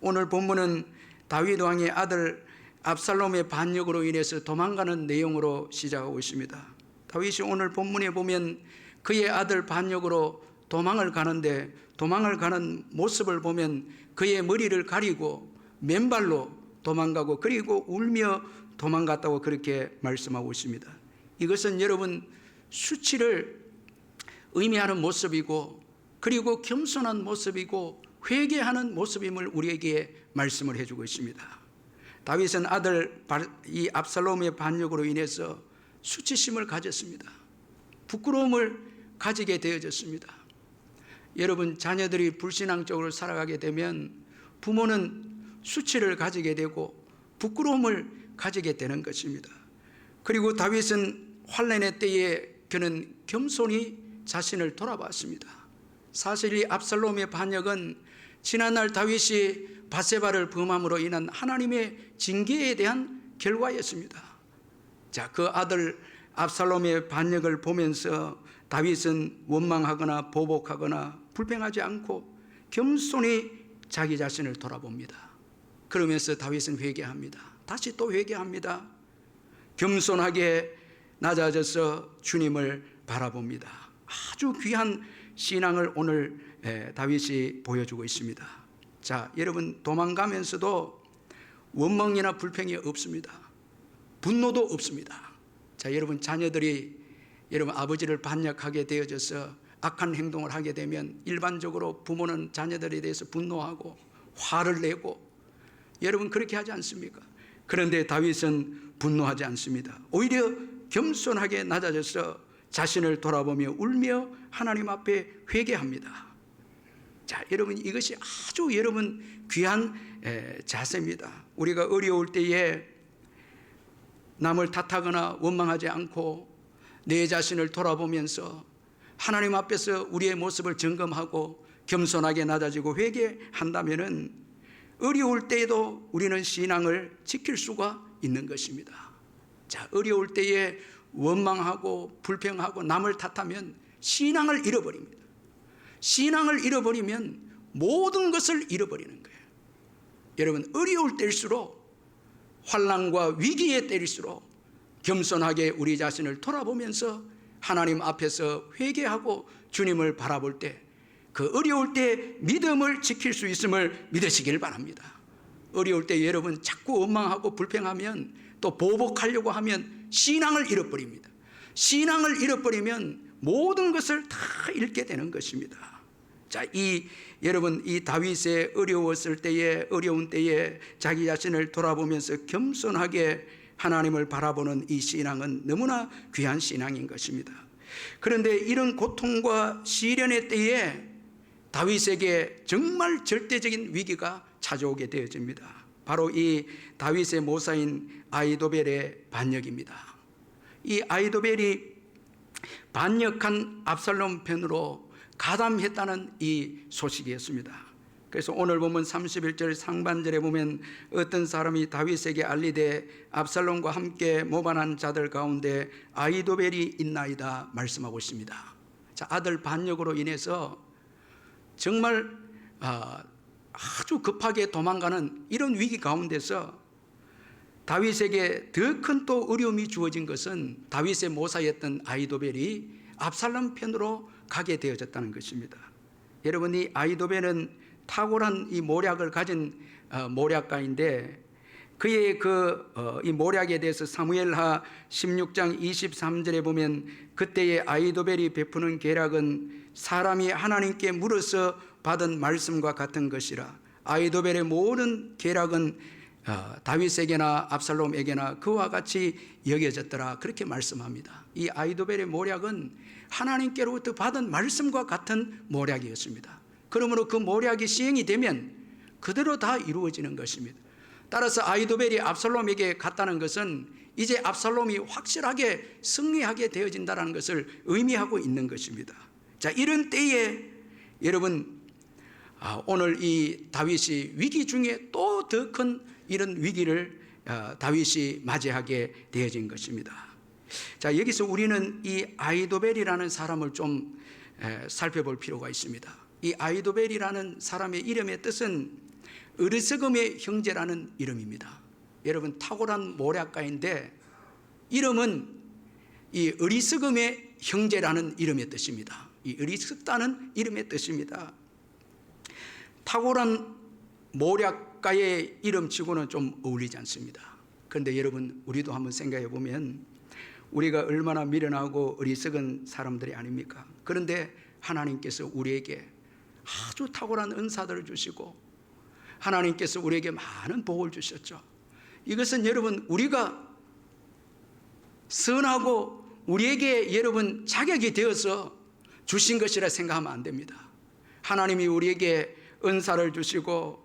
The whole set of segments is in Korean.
오늘 본문은 다윗 왕의 아들 압살롬의 반역으로 인해서 도망가는 내용으로 시작하고 있습니다. 다윗이 오늘 본문에 보면 그의 아들 반역으로 도망을 가는데, 도망을 가는 모습을 보면 그의 머리를 가리고 맨발로 도망가고 그리고 울며 도망갔다고 그렇게 말씀하고 있습니다. 이것은 여러분 수치를 의미하는 모습이고, 그리고 겸손한 모습이고 회개하는 모습임을 우리에게 말씀을 해주고 있습니다. 다윗은 아들 이 압살롬의 반역으로 인해서 수치심을 가졌습니다. 부끄러움을 가지게 되어졌습니다. 여러분, 자녀들이 불신앙적으로 살아가게 되면 부모는 수치를 가지게 되고 부끄러움을 가지게 되는 것입니다. 그리고 다윗은 환난의 때에 그는 겸손히 자신을 돌아봤습니다. 사실 이 압살롬의 반역은 지난날 다윗이 밧세바를 범함으로 인한 하나님의 징계에 대한 결과였습니다. 자, 그 아들 압살롬의 반역을 보면서 다윗은 원망하거나 보복하거나 불평하지 않고 겸손히 자기 자신을 돌아봅니다. 그러면서 다윗은 회개합니다. 다시 또 회개합니다. 겸손하게 낮아져서 주님을 바라봅니다. 아주 귀한 신앙을 오늘 다윗이 보여주고 있습니다. 자, 여러분, 도망가면서도 원망이나 불평이 없습니다. 분노도 없습니다. 자, 여러분, 자녀들이 여러분 아버지를 반역하게 되어져서 악한 행동을 하게 되면 일반적으로 부모는 자녀들에 대해서 분노하고 화를 내고, 여러분 그렇게 하지 않습니까? 그런데 다윗은 분노하지 않습니다. 오히려 겸손하게 낮아져서 자신을 돌아보며 울며 하나님 앞에 회개합니다. 자, 여러분, 이것이 아주 여러분 귀한 자세입니다. 우리가 어려울 때에 남을 탓하거나 원망하지 않고 내 자신을 돌아보면서 하나님 앞에서 우리의 모습을 점검하고 겸손하게 낮아지고 회개한다면은 어려울 때에도 우리는 신앙을 지킬 수가 있는 것입니다. 자, 어려울 때에 원망하고 불평하고 남을 탓하면 신앙을 잃어버립니다. 신앙을 잃어버리면 모든 것을 잃어버리는 거예요. 여러분, 어려울 때일수록, 환난과 위기에 때일수록 겸손하게 우리 자신을 돌아보면서 하나님 앞에서 회개하고 주님을 바라볼 때 그 어려울 때 믿음을 지킬 수 있음을 믿으시길 바랍니다. 어려울 때 여러분 자꾸 원망하고 불평하면 또 보복하려고 하면 신앙을 잃어버립니다. 신앙을 잃어버리면 모든 것을 다 잃게 되는 것입니다. 자, 여러분, 이 다윗의 어려웠을 때에, 어려운 때에 자기 자신을 돌아보면서 겸손하게 하나님을 바라보는 이 신앙은 너무나 귀한 신앙인 것입니다. 그런데 이런 고통과 시련의 때에 다윗에게 정말 절대적인 위기가 찾아오게 되어집니다. 바로 이 다윗의 모사인 아히도벨의 반역입니다. 이 아히도벨이 반역한 압살롬 편으로 가담했다는 이 소식이었습니다. 그래서 오늘 보면 31절 상반절에 보면 어떤 사람이 다윗에게 알리되 압살롬과 함께 모반한 자들 가운데 아히도벨이 있나이다 말씀하고 있습니다. 자, 아들 반역으로 인해서 정말 아주 급하게 도망가는 이런 위기 가운데서 다윗에게 더 큰 또 어려움이 주어진 것은 다윗의 모사였던 아히도벨이 압살롬 편으로 가게 되어졌다는 것입니다. 여러분, 이 아히도벨은 탁월한 이 모략을 가진 모략가인데, 그의 이 모략에 대해서 사무엘하 16장 23절에 보면 그때의 아히도벨이 베푸는 계략은 사람이 하나님께 물어서 받은 말씀과 같은 것이라. 아히도벨의 모든 계략은 다윗에게나 압살롬에게나 그와 같이 여겨졌더라, 그렇게 말씀합니다. 이 아히도벨의 모략은 하나님께로부터 받은 말씀과 같은 모략이었습니다. 그러므로 그 모략이 시행이 되면 그대로 다 이루어지는 것입니다. 따라서 아히도벨이 압살롬에게 갔다는 것은 이제 압살롬이 확실하게 승리하게 되어진다는 것을 의미하고 있는 것입니다. 자, 이런 때에 여러분, 오늘 이 다윗이 위기 중에 또 더 큰 이런 위기를 다윗이 맞이하게 되어진 것입니다. 자, 여기서 우리는 이 아히도벨이라는 사람을 좀 살펴볼 필요가 있습니다. 이 아히도벨이라는 사람의 이름의 뜻은 어리석음의 형제라는 이름입니다. 여러분, 탁월한 모략가인데 이름은 이 어리석음의 형제라는 이름의 뜻입니다. 이 어리석다는 이름의 뜻입니다. 탁월한 모략가의 이름치고는 좀 어울리지 않습니다. 그런데 여러분, 우리도 한번 생각해 보면 우리가 얼마나 미련하고 어리석은 사람들이 아닙니까? 그런데 하나님께서 우리에게 아주 탁월한 은사들을 주시고 하나님께서 우리에게 많은 복을 주셨죠. 이것은 여러분, 우리가 선하고 우리에게 여러분 자격이 되어서 주신 것이라 생각하면 안 됩니다. 하나님이 우리에게 은사를 주시고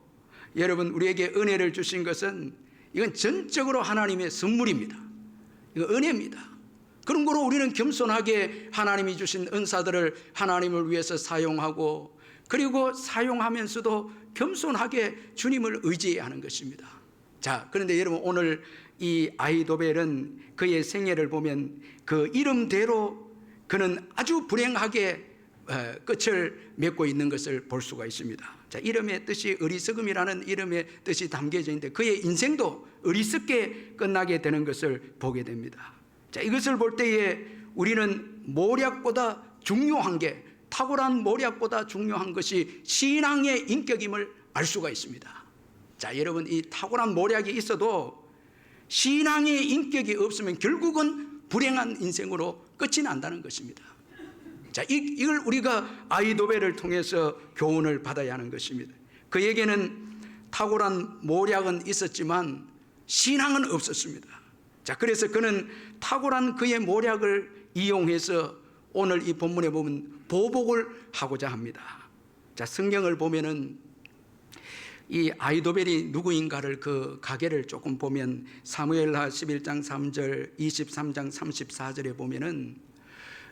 여러분 우리에게 은혜를 주신 것은 이건 전적으로 하나님의 선물입니다. 이거 은혜입니다. 그런 거로 우리는 겸손하게 하나님이 주신 은사들을 하나님을 위해서 사용하고 그리고 사용하면서도 겸손하게 주님을 의지하는 것입니다. 자, 그런데 여러분, 오늘 이 아히도벨은 그의 생애를 보면 그 이름대로 그는 아주 불행하게 끝을 맺고 있는 것을 볼 수가 있습니다. 자, 이름의 뜻이 어리석음이라는 이름의 뜻이 담겨져 있는데 그의 인생도 어리석게 끝나게 되는 것을 보게 됩니다. 자, 이것을 볼 때에 우리는 모략보다 중요한 게, 탁월한 모략보다 중요한 것이 신앙의 인격임을 알 수가 있습니다. 자, 여러분, 이 탁월한 모략이 있어도 신앙의 인격이 없으면 결국은 불행한 인생으로 끝이 난다는 것입니다. 자, 이걸 우리가 아히도벨을 통해서 교훈을 받아야 하는 것입니다. 그에게는 탁월한 모략은 있었지만 신앙은 없었습니다. 자, 그래서 그는 탁월한 그의 모략을 이용해서 오늘 이 본문에 보면 보복을 하고자 합니다. 자, 성경을 보면은 이 아히도벨이 누구인가를 그 가계를 조금 보면 사무엘하 11장 3절, 23장 34절에 보면은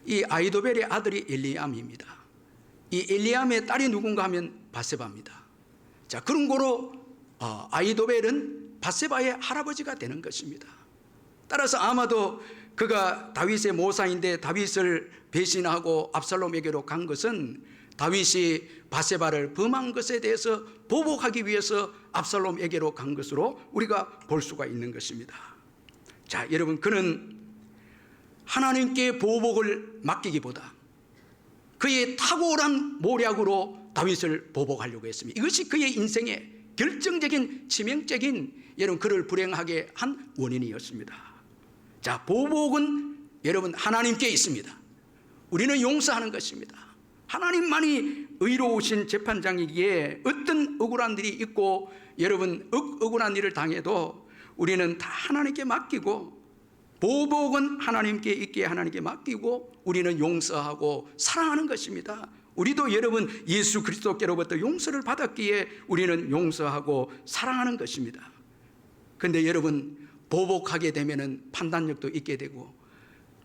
이 아히도벨의 아들이 엘리암입니다. 이 엘리암의 딸이 누군가 하면 바세바입니다. 자, 그런 거로 아히도벨은 바세바의 할아버지가 되는 것입니다. 따라서 아마도 그가 다윗의 모사인데 다윗을 배신하고 압살롬에게로 간 것은 다윗이 바세바를 범한 것에 대해서 보복하기 위해서 압살롬에게로 간 것으로 우리가 볼 수가 있는 것입니다. 자, 여러분, 그는 하나님께 보복을 맡기기보다 그의 탁월한 모략으로 다윗을 보복하려고 했습니다. 이것이 그의 인생의 결정적인 치명적인 여러분 그를 불행하게 한 원인이었습니다. 자, 보복은 여러분 하나님께 있습니다. 우리는 용서하는 것입니다. 하나님만이 의로우신 재판장이기에 어떤 억울한 일이 있고 여러분 억울한 일을 당해도 우리는 다 하나님께 맡기고 보복은 하나님께 있기에 하나님께 맡기고 우리는 용서하고 사랑하는 것입니다. 우리도 여러분 예수 그리스도께로부터 용서를 받았기에 우리는 용서하고 사랑하는 것입니다. 그런데 여러분 보복하게 되면은 판단력도 잃게 되고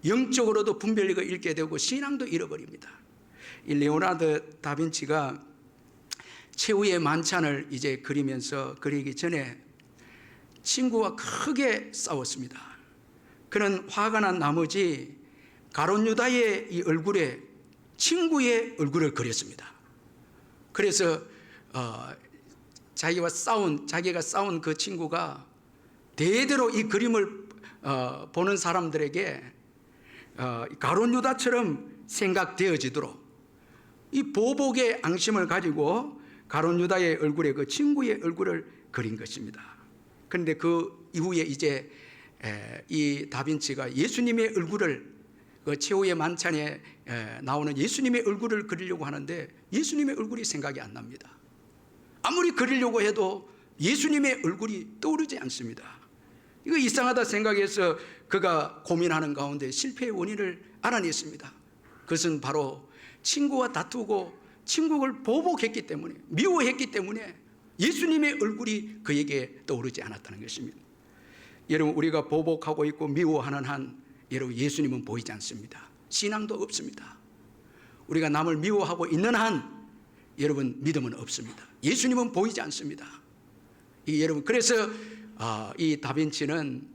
영적으로도 분별력을 잃게 되고 신앙도 잃어버립니다. 이 레오나르도 다빈치가 최후의 만찬을 이제 그리기 전에 친구와 크게 싸웠습니다. 그는 화가 난 나머지 가룟 유다의 이 얼굴에 친구의 얼굴을 그렸습니다. 그래서 자기가 싸운 그 친구가 대대로 이 그림을 보는 사람들에게 가룟 유다처럼 생각되어지도록 이 보복의 앙심을 가지고 가룟 유다의 얼굴에 그 친구의 얼굴을 그린 것입니다. 그런데 그 이후에 이제 이 다빈치가 예수님의 얼굴을 그 최후의 만찬에 나오는 예수님의 얼굴을 그리려고 하는데 예수님의 얼굴이 생각이 안 납니다. 아무리 그리려고 해도 예수님의 얼굴이 떠오르지 않습니다. 이거 이상하다 생각해서 그가 고민하는 가운데 실패의 원인을 알아냈습니다. 그것은 바로 친구와 다투고 친구를 보복했기 때문에, 미워했기 때문에 예수님의 얼굴이 그에게 떠오르지 않았다는 것입니다. 여러분, 우리가 보복하고 있고 미워하는 한 여러분 예수님은 보이지 않습니다. 신앙도 없습니다. 우리가 남을 미워하고 있는 한 여러분 믿음은 없습니다. 예수님은 보이지 않습니다. 여러분, 그래서 이 다빈치는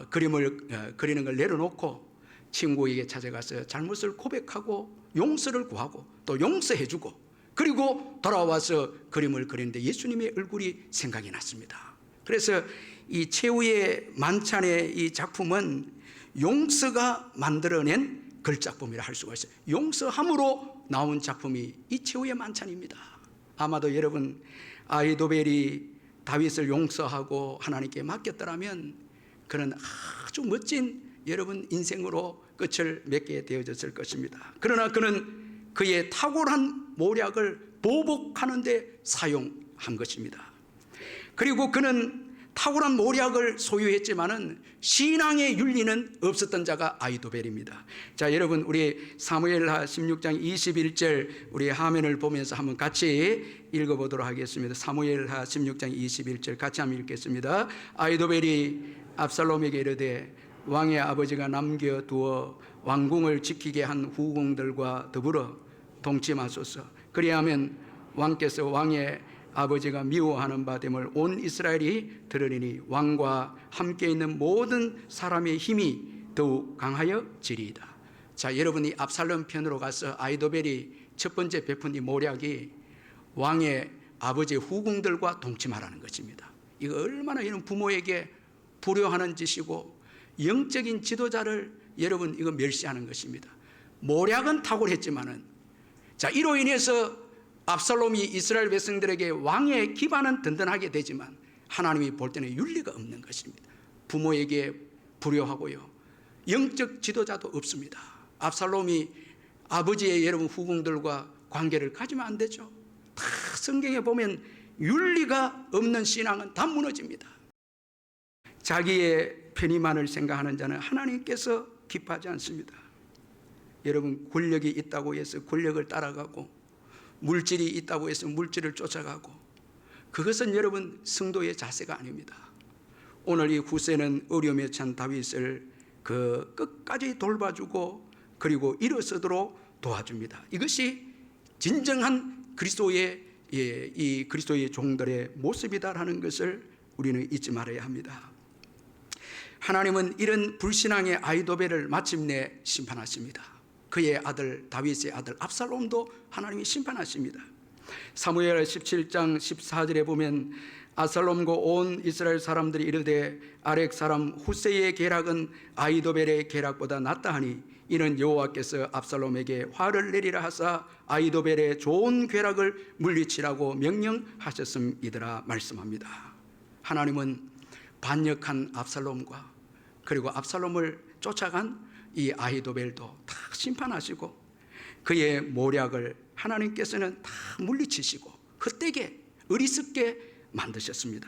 그림을 그리는 걸 내려놓고 친구에게 찾아가서 잘못을 고백하고 용서를 구하고 또 용서해주고 그리고 돌아와서 그림을 그리는데 예수님의 얼굴이 생각이 났습니다. 그래서 이 최후의 만찬의 이 작품은 용서가 만들어낸 글작품이라 할 수가 있어요. 용서함으로 나온 작품이 이 최후의 만찬입니다. 아마도 여러분 아히도벨이 다윗을 용서하고 하나님께 맡겼더라면 그는 아주 멋진 여러분 인생으로 끝을 맺게 되어졌을 것입니다. 그러나 그는 그의 탁월한 모략을 보복하는 데 사용한 것입니다. 그리고 그는 탁월한 모략을 소유했지만은 신앙의 윤리는 없었던 자가 아히도벨입니다. 자, 여러분 우리 사무엘하 16장 21절 우리 화면을 보면서 한번 같이 읽어보도록 하겠습니다. 사무엘하 16장 21절 같이 한번 읽겠습니다. 아히도벨이 압살롬에게 이르되 왕의 아버지가 남겨두어 왕궁을 지키게 한 후궁들과 더불어 동침하소서. 그리하면 왕께서 왕의 아버지가 미워하는 바 됨을 온 이스라엘이 들으리니 왕과 함께 있는 모든 사람의 힘이 더욱 강하여지리이다. 자, 여러분이 압살롬 편으로 가서 아히도벨이 첫 번째 베푼 이 모략이 왕의 아버지의 후궁들과 동침하라는 것입니다. 이거 얼마나 이런 부모에게 불효하는 짓이고 영적인 지도자를 여러분 이거 멸시하는 것입니다. 모략은 탁월했지만은 자, 이로 인해서 압살롬이 이스라엘 백성들에게 왕의 기반은 든든하게 되지만 하나님이 볼 때는 윤리가 없는 것입니다. 부모에게 불효하고요, 영적 지도자도 없습니다. 압살롬이 아버지의 여러분 후궁들과 관계를 가지면 안 되죠. 다 성경에 보면 윤리가 없는 신앙은 다 무너집니다. 자기의 편의만을 생각하는 자는 하나님께서 기뻐하지 않습니다. 여러분 권력이 있다고 해서 권력을 따라가고 물질이 있다고 해서 물질을 쫓아가고 그것은 여러분 성도의 자세가 아닙니다. 오늘 이 후세는 어려움에 찬 다윗을 그 끝까지 돌봐주고 그리고 일어서도록 도와줍니다. 이것이 진정한 그리스도의 이 그리스도의 종들의 모습이다라는 것을 우리는 잊지 말아야 합니다. 하나님은 이런 불신앙의 아히도벨을 마침내 심판하십니다. 그의 아들 다윗의 아들 압살롬도 하나님이 심판하십니다. 사무엘 17장 14절에 보면 압살롬과 온 이스라엘 사람들이 이르되 아렉 사람 후세의 계략은 아히도벨의 계략보다 낫다 하니 이는 여호와께서 압살롬에게 화를 내리라 하사 아히도벨의 좋은 계략을 물리치라고 명령하셨음이더라 말씀합니다. 하나님은 반역한 압살롬과 그리고 압살롬을 쫓아간 이 아히도벨도 다 심판하시고 그의 모략을 하나님께서는 다 물리치시고 헛되게 어리석게 만드셨습니다.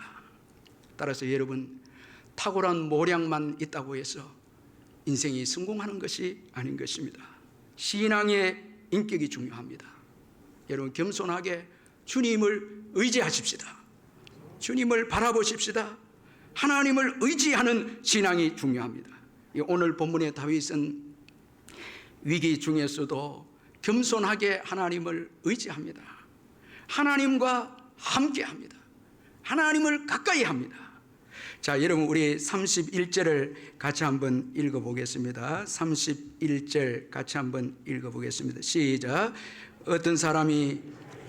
따라서 여러분 탁월한 모략만 있다고 해서 인생이 성공하는 것이 아닌 것입니다. 신앙의 인격이 중요합니다. 여러분 겸손하게 주님을 의지하십시다. 주님을 바라보십시다. 하나님을 의지하는 신앙이 중요합니다. 오늘 본문의 다윗은 위기 중에서도 겸손하게 하나님을 의지합니다. 하나님과 함께합니다. 하나님을 가까이 합니다. 자, 여러분 우리 31절을 같이 한번 읽어보겠습니다. 31절 같이 한번 읽어보겠습니다. 시작. 어떤 사람이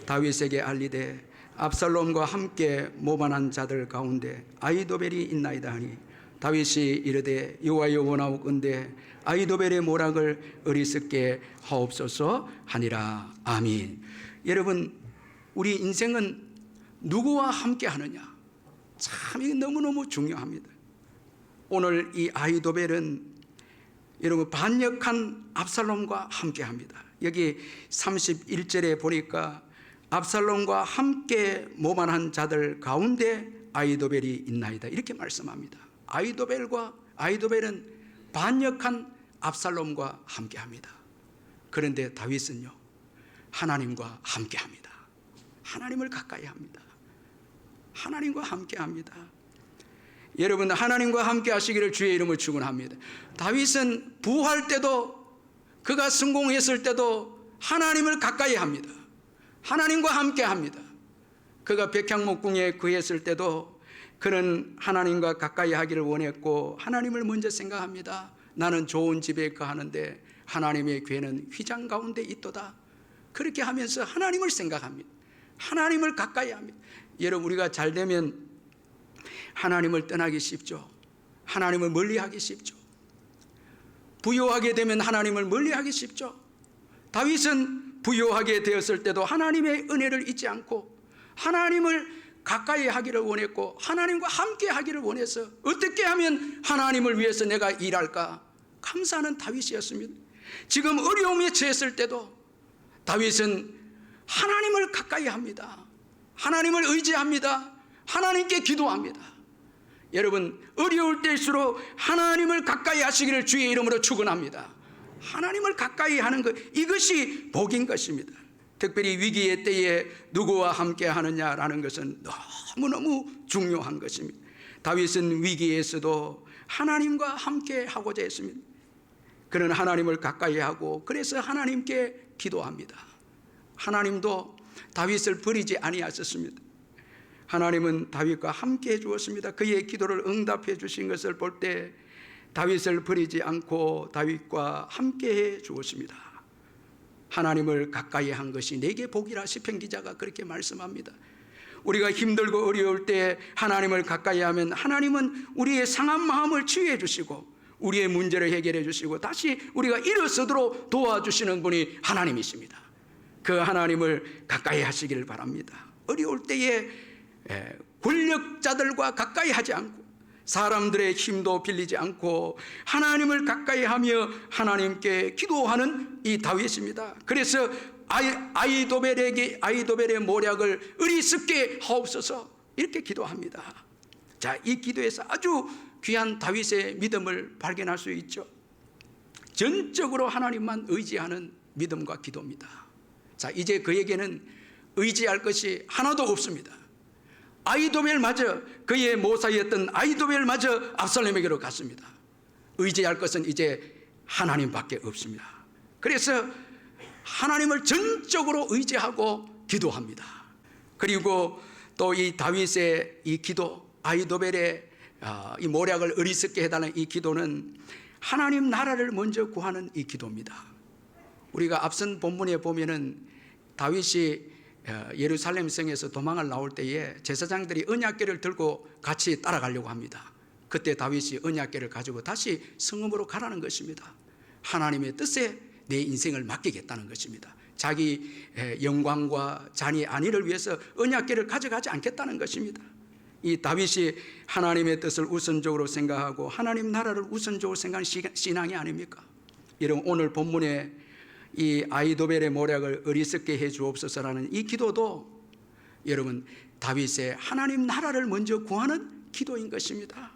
다윗에게 알리되 압살롬과 함께 모반한 자들 가운데 아히도벨이 있나이다 하니 다윗이 이르되 여호와여 원하옵건대 아히도벨의 모략을 어리석게 하옵소서 하니라. 아멘. 여러분 우리 인생은 누구와 함께 하느냐 참 이게 너무너무 중요합니다. 오늘 이 아히도벨은 여러분 반역한 압살롬과 함께 합니다. 여기 31절에 보니까 압살롬과 함께 모반한 자들 가운데 아히도벨이 있나이다 이렇게 말씀합니다. 아히도벨은 반역한 압살롬과 함께합니다. 그런데 다윗은요 하나님과 함께합니다. 하나님을 가까이 합니다. 하나님과 함께합니다. 여러분 하나님과 함께 하시기를 주의 이름으로 축원합니다. 다윗은 부할 때도 그가 성공했을 때도 하나님을 가까이 합니다. 하나님과 함께합니다. 그가 백향목궁에 거했을 때도 그는 하나님과 가까이 하기를 원했고 하나님을 먼저 생각합니다. 나는 좋은 집에 거하는데 하나님의 궤는 휘장 가운데 있도다. 그렇게 하면서 하나님을 생각합니다. 하나님을 가까이 합니다. 여러분, 우리가 잘 되면 하나님을 떠나기 쉽죠. 하나님을 멀리하기 쉽죠. 부요하게 되면 하나님을 멀리하기 쉽죠. 다윗은 부요하게 되었을 때도 하나님의 은혜를 잊지 않고 하나님을 가까이 하기를 원했고 하나님과 함께 하기를 원해서 어떻게 하면 하나님을 위해서 내가 일할까 감사하는 다윗이었습니다. 지금 어려움에 처했을 때도 다윗은 하나님을 가까이 합니다. 하나님을 의지합니다. 하나님께 기도합니다. 여러분, 어려울 때일수록 하나님을 가까이 하시기를 주의 이름으로 축원합니다. 하나님을 가까이 하는 것, 이것이 복인 것입니다. 특별히 위기의 때에 누구와 함께 하느냐라는 것은 너무너무 중요한 것입니다. 다윗은 위기에서도 하나님과 함께 하고자 했습니다. 그는 하나님을 가까이 하고 그래서 하나님께 기도합니다. 하나님도 다윗을 버리지 아니하셨습니다. 하나님은 다윗과 함께 해주었습니다. 그의 기도를 응답해 주신 것을 볼 때 다윗을 버리지 않고 다윗과 함께 해주었습니다. 하나님을 가까이 한 것이 내게 복이라 시편 기자가 그렇게 말씀합니다. 우리가 힘들고 어려울 때 하나님을 가까이 하면 하나님은 우리의 상한 마음을 치유해 주시고 우리의 문제를 해결해 주시고 다시 우리가 일어서도록 도와주시는 분이 하나님이십니다. 그 하나님을 가까이 하시기를 바랍니다. 어려울 때에 권력자들과 가까이 하지 않고 사람들의 힘도 빌리지 않고 하나님을 가까이 하며 하나님께 기도하는 이 다윗입니다. 그래서 아이도벨의 모략을 어리석게 하옵소서 이렇게 기도합니다. 자, 이 기도에서 아주 귀한 다윗의 믿음을 발견할 수 있죠. 전적으로 하나님만 의지하는 믿음과 기도입니다. 자, 이제 그에게는 의지할 것이 하나도 없습니다. 아이도벨마저, 그의 모사였던 아이도벨마저 압살롬에게로 갔습니다. 의지할 것은 이제 하나님밖에 없습니다. 그래서 하나님을 전적으로 의지하고 기도합니다. 그리고 또 이 다윗의 이 기도, 아이도벨의 이 모략을 어리석게 해달라는 이 기도는 하나님 나라를 먼저 구하는 이 기도입니다. 우리가 앞선 본문에 보면은 다윗이 예루살렘 성에서 도망을 나올 때에 제사장들이 언약궤를 들고 같이 따라가려고 합니다. 그때 다윗이 언약궤를 가지고 다시 성읍으로 가라는 것입니다. 하나님의 뜻에 내 인생을 맡기겠다는 것입니다. 자기 영광과 자기 안위를 위해서 언약궤를 가져가지 않겠다는 것입니다. 이 다윗이 하나님의 뜻을 우선적으로 생각하고 하나님 나라를 우선적으로 생각하는 신앙이 아닙니까? 여러분, 오늘 본문에 이 아이도벨의 모략을 어리석게 해 주옵소서라는 이 기도도 여러분 다윗의 하나님 나라를 먼저 구하는 기도인 것입니다.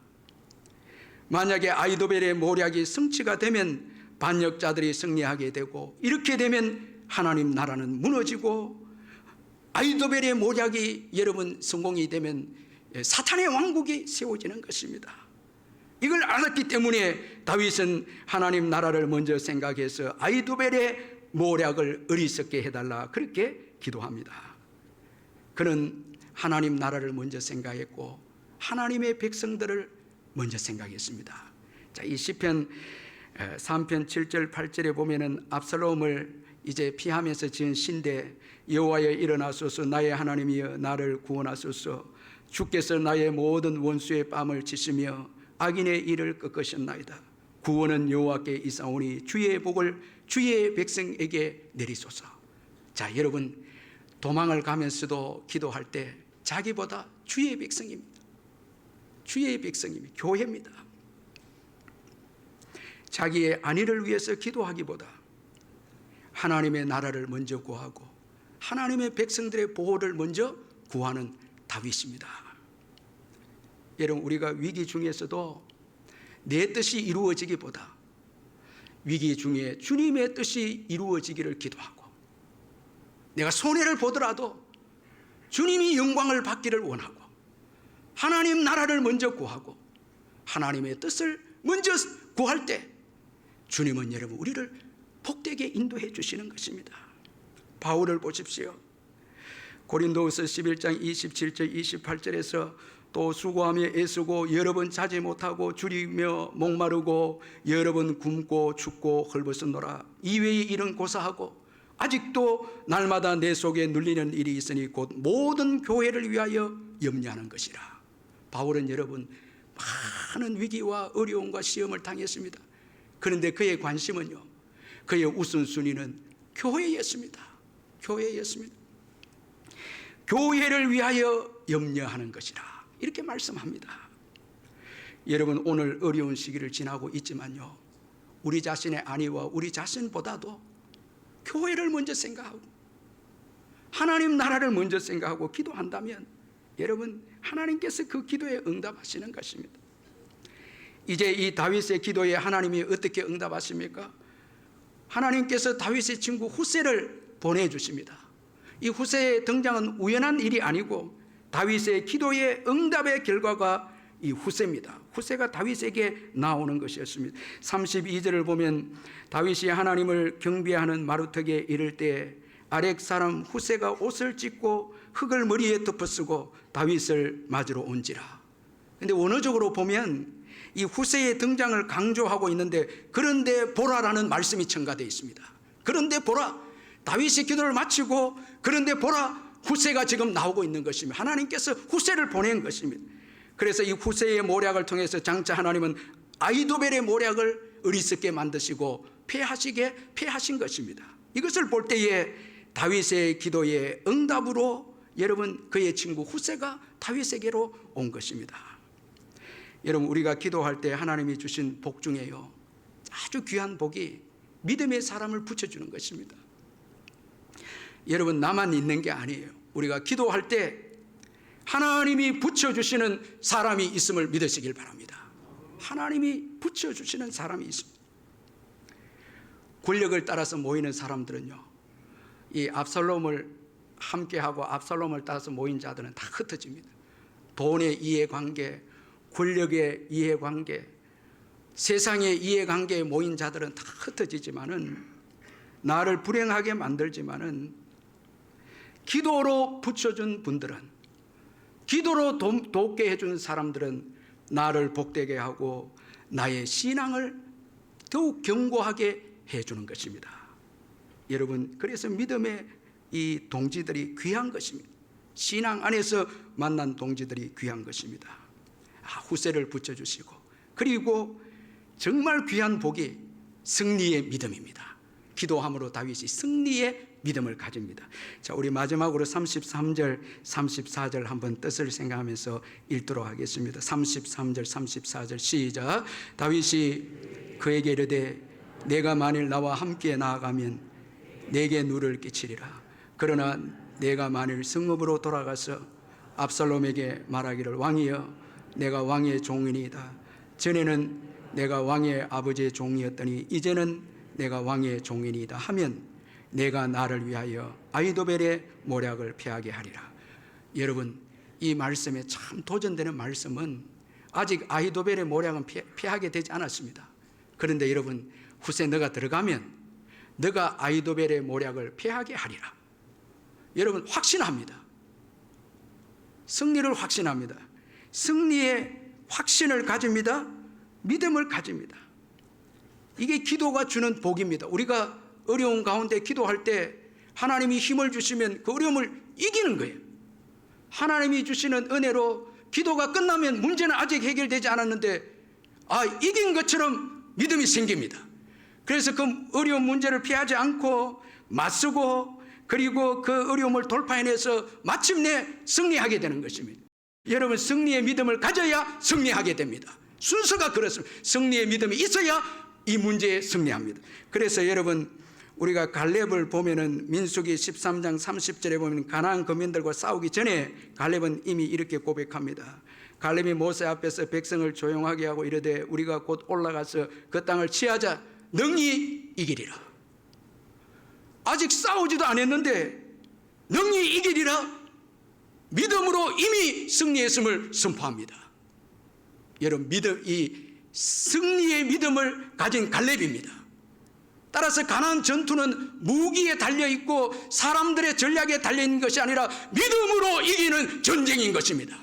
만약에 아이도벨의 모략이 성취가 되면 반역자들이 승리하게 되고 이렇게 되면 하나님 나라는 무너지고 아이도벨의 모략이 여러분 성공이 되면 사탄의 왕국이 세워지는 것입니다. 이걸 알았기 때문에 다윗은 하나님 나라를 먼저 생각해서 아이도벨의 모략을 어리석게 해달라 그렇게 기도합니다. 그는 하나님 나라를 먼저 생각했고 하나님의 백성들을 먼저 생각했습니다. 자, 이 시편 3편 7절 8절에 보면은 압살롬을 이제 피하면서 지은 시인데 여호와여 일어나소서 나의 하나님이여 나를 구원하소서 주께서 나의 모든 원수의 뺨을 치시며 악인의 일을 꺾으셨나이다. 구원은 여호와께 있사오니 주의 복을 주의 백성에게 내리소서. 자, 여러분 도망을 가면서도 기도할 때 자기보다 주의 백성입니다. 주의 백성입니다. 교회입니다. 자기의 안위를 위해서 기도하기보다 하나님의 나라를 먼저 구하고 하나님의 백성들의 보호를 먼저 구하는 다윗입니다. 여러분, 우리가 위기 중에서도 내 뜻이 이루어지기보다 위기 중에 주님의 뜻이 이루어지기를 기도하고 내가 손해를 보더라도 주님이 영광을 받기를 원하고 하나님 나라를 먼저 구하고 하나님의 뜻을 먼저 구할 때 주님은 여러분 우리를 복되게 인도해 주시는 것입니다. 바울을 보십시오. 고린도후서 11장 27절 28절에서 또 수고하며 애쓰고 여러 번 자지 못하고 줄이며 목마르고 여러 번 굶고 춥고 헐벗었노라. 이외의 일은 고사하고 아직도 날마다 내 속에 눌리는 일이 있으니 곧 모든 교회를 위하여 염려하는 것이라. 바울은 여러분 많은 위기와 어려움과 시험을 당했습니다. 그런데 그의 관심은요, 그의 우선순위는 교회였습니다. 교회였습니다. 교회를 위하여 염려하는 것이라 이렇게 말씀합니다. 여러분 오늘 어려운 시기를 지나고 있지만요, 우리 자신의 안위와 우리 자신보다도 교회를 먼저 생각하고 하나님 나라를 먼저 생각하고 기도한다면 여러분 하나님께서 그 기도에 응답하시는 것입니다. 이제 이 다윗의 기도에 하나님이 어떻게 응답하십니까? 하나님께서 다윗의 친구 후세를 보내주십니다. 이 후세의 등장은 우연한 일이 아니고 다윗의 기도의 응답의 결과가 이 후세입니다. 후세가 다윗에게 나오는 것이었습니다. 32절을 보면 다윗이 하나님을 경배하는 마루턱에 이를 때 아렉 사람 후세가 옷을 찢고 흙을 머리에 덮어쓰고 다윗을 맞으러 온지라. 그런데 원어적으로 보면 이 후세의 등장을 강조하고 있는데 그런데 보라라는 말씀이 첨가되어 있습니다. 그런데 보라, 다윗이 기도를 마치고 그런데 보라, 후세가 지금 나오고 있는 것입니다. 하나님께서 후세를 보낸 것입니다. 그래서 이 후세의 모략을 통해서 장차 하나님은 아히도벨의 모략을 어리석게 만드시고 패하신 것입니다. 이것을 볼 때에 다윗의 기도의 응답으로 여러분 그의 친구 후세가 다윗에게로 온 것입니다. 여러분 우리가 기도할 때 하나님이 주신 복 중에요, 아주 귀한 복이 믿음의 사람을 붙여주는 것입니다. 여러분 나만 있는 게 아니에요. 우리가 기도할 때 하나님이 붙여주시는 사람이 있음을 믿으시길 바랍니다. 하나님이 붙여주시는 사람이 있습니다. 권력을 따라서 모이는 사람들은요, 이 압살롬을 함께하고 압살롬을 따라서 모인 자들은 다 흩어집니다. 돈의 이해관계, 권력의 이해관계, 세상의 이해관계에 모인 자들은 다 흩어지지만은 나를 불행하게 만들지만은 기도로 붙여준 분들은, 기도로 돕게 해준 사람들은 나를 복되게 하고 나의 신앙을 더욱 견고하게 해주는 것입니다. 여러분 그래서 믿음의 이 동지들이 귀한 것입니다. 신앙 안에서 만난 동지들이 귀한 것입니다. 후세를 붙여주시고 그리고 정말 귀한 복이 승리의 믿음입니다. 기도함으로 다윗이 승리의 믿음을 가집니다. 자, 우리 마지막으로 33절, 34절 한번 뜻을 생각하면서 읽도록 하겠습니다. 33절, 34절 시작. 다윗이 그에게 이르되 내가 만일 나와 함께 나아가면 내게 누를 끼치리라. 그러나 내가 만일 성읍으로 돌아가서 압살롬에게 말하기를 왕이여 내가 왕의 종이니이다. 전에는 내가 왕의 아버지의 종이었더니 이제는 내가 왕의 종이니이다 하면 내가 나를 위하여 아히도벨의 모략을 피하게 하리라. 여러분 이 말씀에 참 도전되는 말씀은 아직 아히도벨의 모략은 피하게 되지 않았습니다. 그런데 여러분 후세 너가 들어가면 너가 아히도벨의 모략을 피하게 하리라. 여러분 확신합니다. 승리를 확신합니다. 승리의 확신을 가집니다. 믿음을 가집니다. 이게 기도가 주는 복입니다. 우리가 어려운 가운데 기도할 때 하나님이 힘을 주시면 그 어려움을 이기는 거예요. 하나님이 주시는 은혜로 기도가 끝나면 문제는 아직 해결되지 않았는데 이긴 것처럼 믿음이 생깁니다. 그래서 그 어려운 문제를 피하지 않고 맞서고 그리고 그 어려움을 돌파해내서 마침내 승리하게 되는 것입니다. 여러분 승리의 믿음을 가져야 승리하게 됩니다. 순서가 그렇습니다. 승리의 믿음이 있어야 이 문제에 승리합니다. 그래서 여러분 우리가 갈렙을 보면은 민수기 13장 30절에 보면 가나안 거민들과 싸우기 전에 갈렙은 이미 이렇게 고백합니다. 갈렙이 모세 앞에서 백성을 조용하게 하고 이르되 우리가 곧 올라가서 그 땅을 취하자 능히 이기리라. 아직 싸우지도 않았는데 능히 이기리라. 믿음으로 이미 승리했음을 선포합니다. 여러분 이 승리의 믿음을 가진 갈렙입니다. 따라서 가나안 전투는 무기에 달려있고 사람들의 전략에 달려있는 것이 아니라 믿음으로 이기는 전쟁인 것입니다.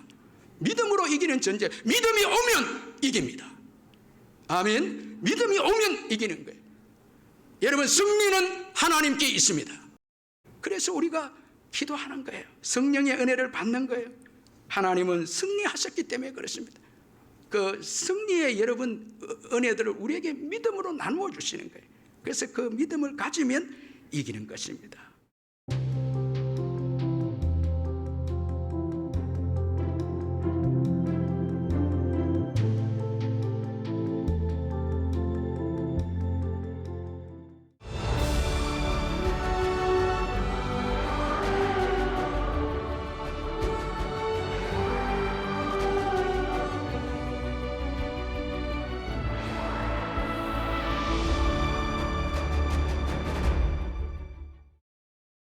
믿음으로 이기는 전쟁. 믿음이 오면 이깁니다. 아멘. 믿음이 오면 이기는 거예요. 여러분 승리는 하나님께 있습니다. 그래서 우리가 기도하는 거예요. 성령의 은혜를 받는 거예요. 하나님은 승리하셨기 때문에 그렇습니다. 그 승리의 여러분 은혜들을 우리에게 믿음으로 나누어 주시는 거예요. 그래서 그 믿음을 가지면 이기는 것입니다.